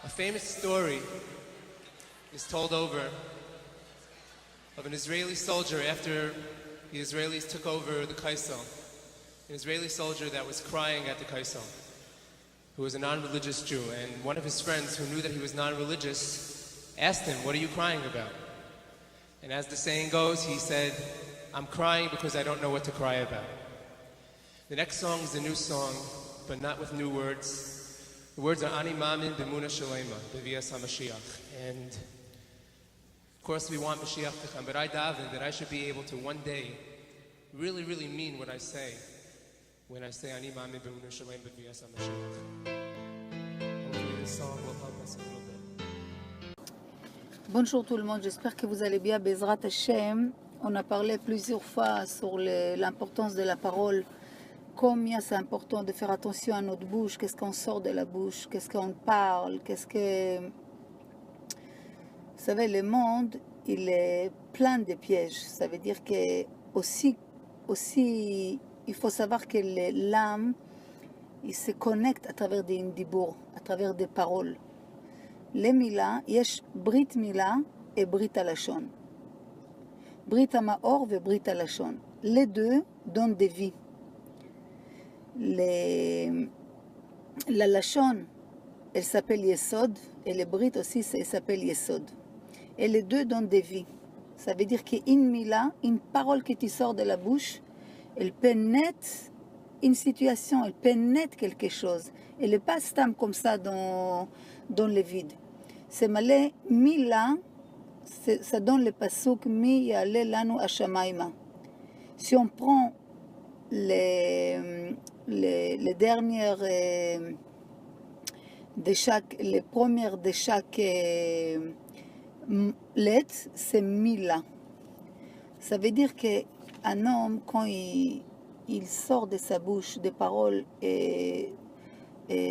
A famous story is told over of an Israeli soldier after the Israelis took over the Kaisel. An Israeli soldier that was crying at the Kaisel, who was a non-religious Jew. And one of his friends who knew that he was non-religious asked him, "What are you crying about?" And as the saying goes, he said, "I'm crying because I don't know what to cry about." The next song is a new song, but not with new words. The words are Ani Mamin B'Muna Shalema, B'Vias HaMashiach. And of course we want Mashiach to come, but I daven that I should be able to one day really, really mean what I say when I say Ani Mamin B'Muna Shalema, B'Vias HaMashiach. Hopefully this song will help us a little bit. Bonjour tout le monde, j'espère que vous allez bien. Bezrat Hashem, on a parlé plusieurs fois sur l'importance de la parole. Combien c'est important de faire attention à notre bouche, qu'est-ce qu'on sort de la bouche, qu'est-ce qu'on parle, qu'est-ce que... Vous savez, le monde, il est plein de pièges. Ça veut dire que aussi il faut savoir que l'âme, il se connecte à travers des indibours, à travers des paroles. Les milah, yesh brit milah et brit halashon. Brit hamaor et brit halashon. Les deux donnent des vies. La lachon, elle s'appelle Yesod, et le brit aussi, elle s'appelle Yesod. Et les deux donnent des vies. Ça veut dire qu'une mila, une parole qui te sort de la bouche, elle pénètre une situation, elle pénètre quelque chose. Elle n'est pas stam comme ça dans le vide. C'est malé, mila, ça donne le pasuk, mi yale lanu ashamaima. Si on prend les dernières les premières de chaque lettre, c'est mila. Ça veut dire qu'un homme, quand il sort de sa bouche des paroles et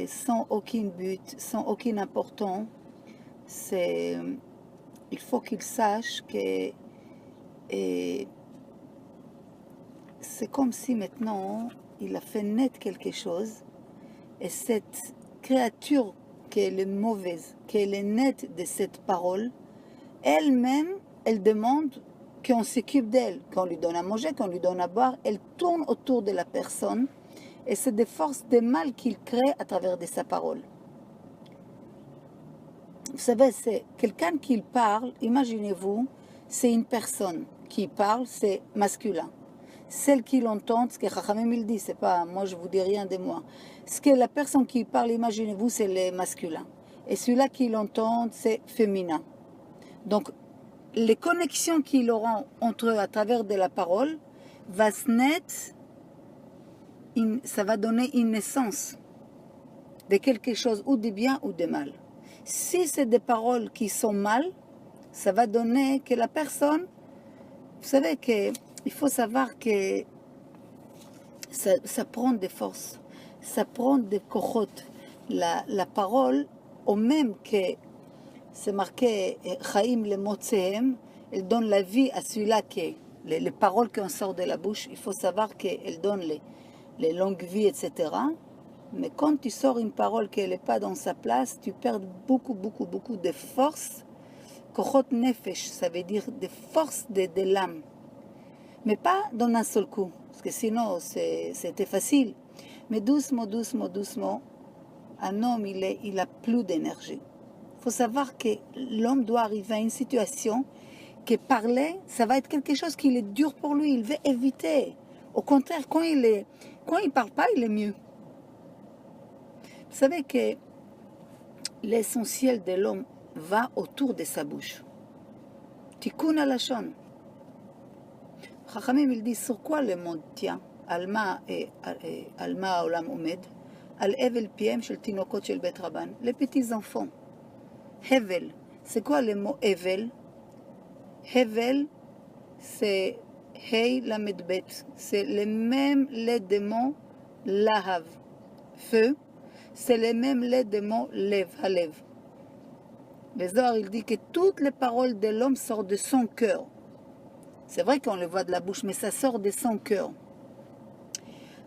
sans aucun but, sans aucune importance, il faut qu'il sache que c'est comme si maintenant il a fait naître quelque chose et cette créature qui est mauvaise, qui est nette de cette parole, elle-même, elle demande qu'on s'occupe d'elle, qu'on lui donne à manger, qu'on lui donne à boire. Elle tourne autour de la personne et c'est des forces de mal qu'il crée à travers de sa parole. Vous savez, c'est quelqu'un qui parle, imaginez-vous, c'est une personne qui parle, c'est masculin. Celle qui l'entend, ce que Chachamim il dit, c'est pas moi je vous dis rien de moi. Ce que la personne qui parle, imaginez-vous, c'est le masculin. Et celui-là qui l'entend, c'est féminin. Donc, les connexions qu'ils auront entre eux à travers de la parole va se naître, ça va donner une naissance de quelque chose ou de bien ou de mal. Si c'est des paroles qui sont mal, ça va donner que la personne, vous savez que il faut savoir que ça prend des forces, ça prend des kochot. La parole, au même que c'est marqué Chaim le Motsehem, elle donne la vie à celui-là qui les paroles qu'on sort de la bouche, il faut savoir qu'elle donne les longues vies, etc. Mais quand tu sors une parole qui n'est pas dans sa place, tu perds beaucoup de force. Kochot nefesh, ça veut dire des forces de l'âme. Mais pas dans un seul coup, parce que sinon c'était facile. Mais doucement, un homme, il a plus d'énergie. Il faut savoir que l'homme doit arriver à une situation que parler, ça va être quelque chose qui est dur pour lui, il veut éviter. Au contraire, quand il parle pas, il est mieux. Vous savez que l'essentiel de l'homme va autour de sa bouche. Tikkun halashon. Chachamim, il dit sur quoi le monde tient? על מה העולם עומד? על הבל פיהם של תינוקות של בית רבן, les petits enfants. הבל, c'est quoi le mot הבל? הבל, c'est ה' למד בית, c'est le même les des mots להב. Feu, c'est le même les des mots לב, הלב. Le Zohar, il dit que toutes les paroles de l'homme sortent de son cœur. C'est vrai qu'on le voit de la bouche, mais ça sort de son cœur.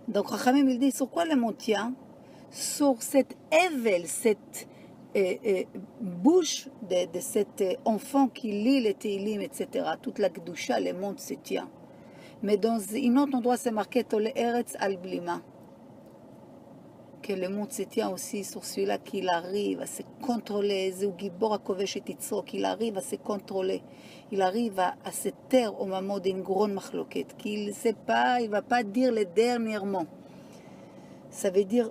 Donc, Chachamim, il dit, sur quoi le monde tient? Sur cette ével, cette bouche de cet enfant qui lit les Teilim, etc. Toute la Kedusha, le monde se tient. Mais dans un autre endroit, c'est marqué Tole Eretz al Blima. Que le monde se tient aussi sur celui-là qu'il arrive à se contrôler, qu'il arrive à se contrôler, il arrive à se taire au moment d'une grande machloquette, qu'il ne sait pas, il ne va pas dire les derniers mots. Ça veut dire,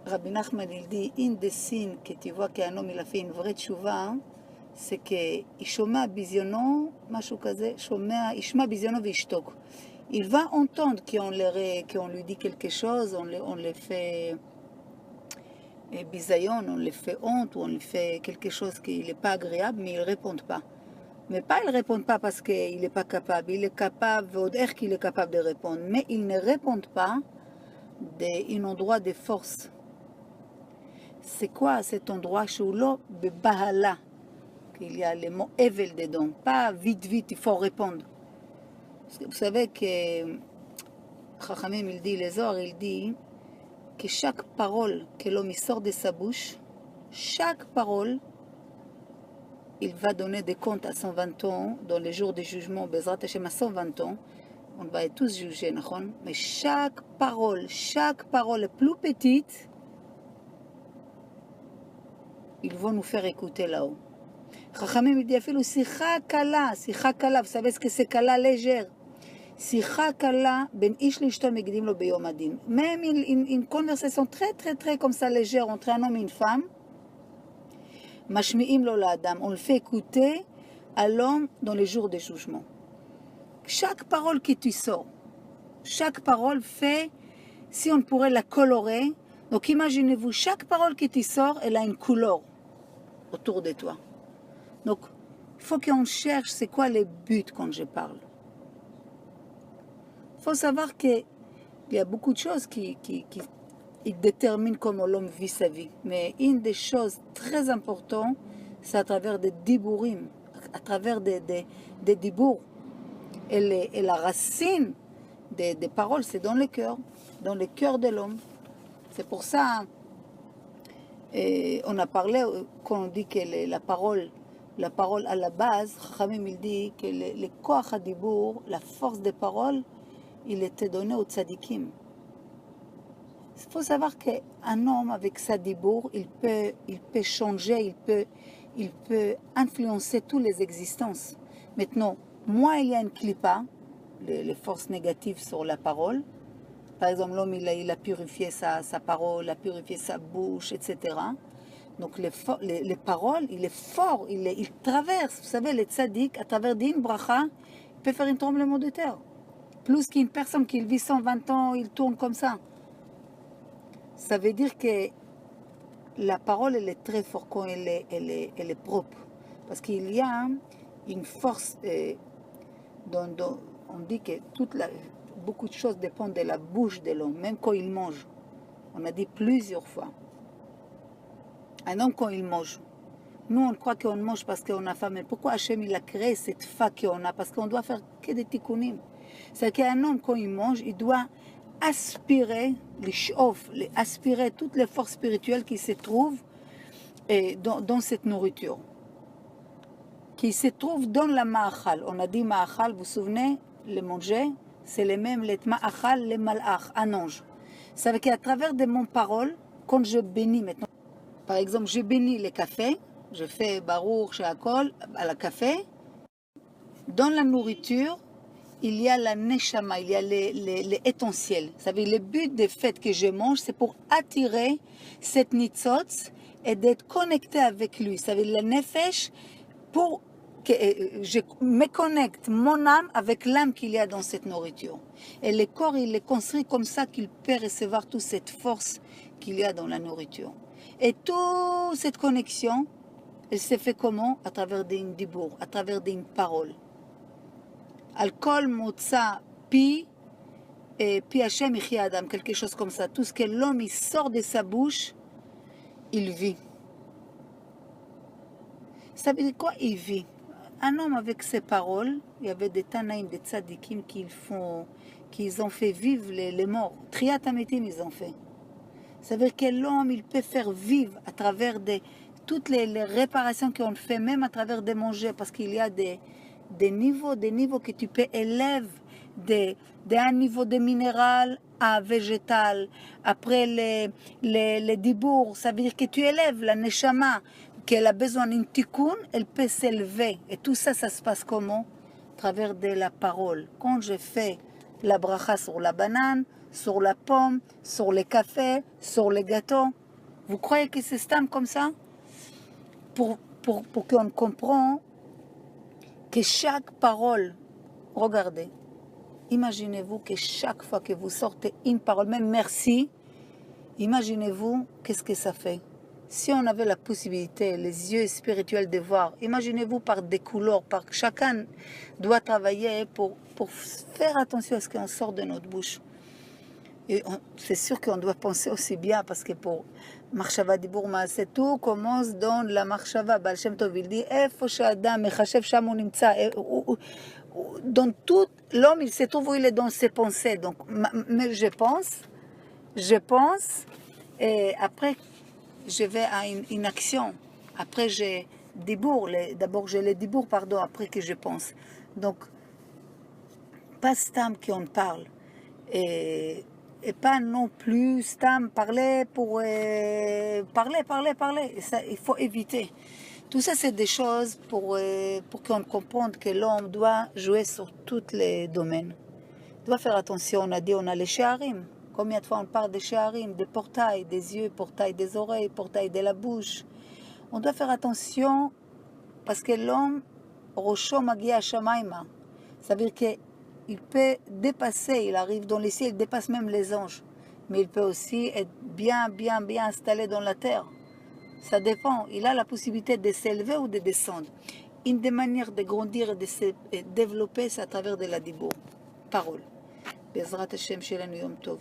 Rabbi Nachman, il dit, une des signes que tu vois qu'un homme il a fait une vraie tchouva, c'est qu'il shomea biziono, משהו כזה, ישמע biziono וישתוק. Il va entendre qu'on lui dit quelque chose, on le fait bisayon, on le fait honte, ou on lui fait quelque chose qui n'est pas agréable, mais il ne répond pas. Mais pas il ne répond pas parce qu'il n'est pas capable. Il est capable, qu'il est capable de répondre. Mais il ne répond pas d'un endroit de force. C'est quoi cet endroit chez Oulo? Bebahala. Il y a le mot Evel dedans. Pas vite, il faut répondre. Vous savez que Chachamim, il dit, les Zohar, il dit que chaque parole que l'homme sort de sa bouche, chaque parole, il va donner des comptes à 120 ans, dans les jours du jugement, Bezrat Hashem à 120 ans, on va être tous jugés, mais chaque parole la plus petite, ils vont nous faire écouter là-haut. Chachamim, il dit, Sikha kala, vous savez ce que c'est kala légère? Sikha kala, ben ish lishto megdim lo beyom adin. Même une conversation très comme ça légère entre un homme et une femme, mashmi'im lo l'adam, on le fait écouter à l'homme dans les jours des jugements. Chaque parole que tu sors, chaque parole fait, si on pourrait la colorer, donc imaginez-vous, chaque parole que tu sors, elle a une couleur autour de toi. Donc, il faut qu'on cherche c'est quoi les buts quand je parle. Il faut savoir qu'il y a beaucoup de choses qui déterminent comment l'homme vit sa vie. Mais une des choses très importantes, c'est à travers des dibourim, à travers des dibours. Et la racine des paroles, c'est dans le cœur de l'homme. C'est pour ça, on a parlé, quand on dit que la parole à la base, Chachamim il dit que le koach hadibour, la force des paroles, il était donné aux tzadikim. Il faut savoir qu'un homme avec sa dibour, il peut changer, il peut influencer toutes les existences. Maintenant, moins il y a une clipa, les forces négatives sur la parole. Par exemple, l'homme il a purifié sa parole, il a purifié sa bouche, etc. Donc les paroles, il est fort, il traverse. Vous savez, les tzaddik, à travers d'une bracha, il peut faire un tremblement de terre. Plus qu'une personne qui vit 120 ans, il tourne comme ça. Ça veut dire que la parole, elle est très forte quand elle est propre. Parce qu'il y a une force, on dit que beaucoup de choses dépendent de la bouche de l'homme, même quand il mange. On a dit plusieurs fois. Un homme quand il mange. Nous, on croit qu'on mange parce qu'on a faim. Mais pourquoi Hachem, il a créé cette faim qu'on a? Parce qu'on doit faire que des tikkunim. C'est qu'un homme, quand il mange, il doit aspirer, aspirer toutes les forces spirituelles qui se trouvent dans cette nourriture. Qui se trouvent dans la ma'achal. On a dit ma'achal, vous vous souvenez, le manger, c'est le même, le ma'achal, le malach, un ange. Ça veut qu'à travers de mon parole, quand je bénis maintenant, par exemple, je bénis le café, je fais barour, shakol, à la café. Dans la nourriture, il y a la neshama, il y a les essentiels. Ça veut dire, le but des fêtes que je mange, c'est pour attirer cette nitzotz et d'être connecté avec lui. Ça veut dire, la nefesh, pour que je me connecte, mon âme, avec l'âme qu'il y a dans cette nourriture. Et le corps, il est construit comme ça qu'il peut recevoir toute cette force qu'il y a dans la nourriture. Et toute cette connexion, elle se fait comment? À travers des dibour, à travers des paroles. Alcool, motza, pi Hashem, ichi adam, quelque chose comme ça. Tout ce que l'homme il sort de sa bouche, il vit. Ça veut dire quoi, il vit? Un homme avec ses paroles, il y avait des tanaïm, des tzadikim qu'ils ont fait vivre les morts. Triat ametim, ils ont fait. Ça veut dire que l'homme, il peut faire vivre à travers toutes les réparations qu'on fait, même à travers des manger, parce qu'il y a des niveaux que tu peux élever d'un niveau de minéral à végétal. Après les dibours, ça veut dire que tu élèves la neshama, qu'elle a besoin d'une tikkun, elle peut s'élever. Et tout ça, ça se passe comment? À travers de la parole. Quand je fais la bracha sur la banane, sur la pomme, sur les cafés, sur les gâteaux, vous croyez que c'est stam comme ça? Pour qu'on comprenne que chaque parole, regardez, imaginez-vous que chaque fois que vous sortez une parole, même merci, imaginez-vous qu'est-ce que ça fait. Si on avait la possibilité, les yeux spirituels de voir, imaginez-vous par des couleurs, chacun doit travailler pour faire attention à ce qu'on sort de notre bouche. Et c'est sûr qu'on doit penser aussi bien, parce que pour Marshava Dibur Maaseh, tout commence dans la Marshava. Baal Shem Tov, il dit, Efo she'adam mechachev sham hu nimtza. Dans tout, l'homme, il se trouve où il est dans ses pensées. Donc, mais je pense, et après, je vais à une action. Après, j'ai Dibour, d'abord j'ai les Dibour, après que je pense. Donc, pas Stam qu'on parle. Et pas non plus Stam parler pour parler. Et ça, il faut éviter. Tout ça, c'est des choses pour qu'on comprenne que l'homme doit jouer sur tous les domaines. Il doit faire attention. On a dit, on a les Sheharim. Combien de fois on parle des Sheharim, des portails, des yeux, portails des oreilles, portails de la bouche. On doit faire attention parce que l'homme, Rosho Magia Shamaima, ça veut dire que il peut dépasser, il arrive dans les cieux, il dépasse même les anges. Mais il peut aussi être bien installé dans la terre. Ça dépend. Il a la possibilité de s'élever ou de descendre. Une des manières de grandir et de se développer, c'est à travers de la dibour. Parole. Bezrat Hashem, Shelenu Yom Tov.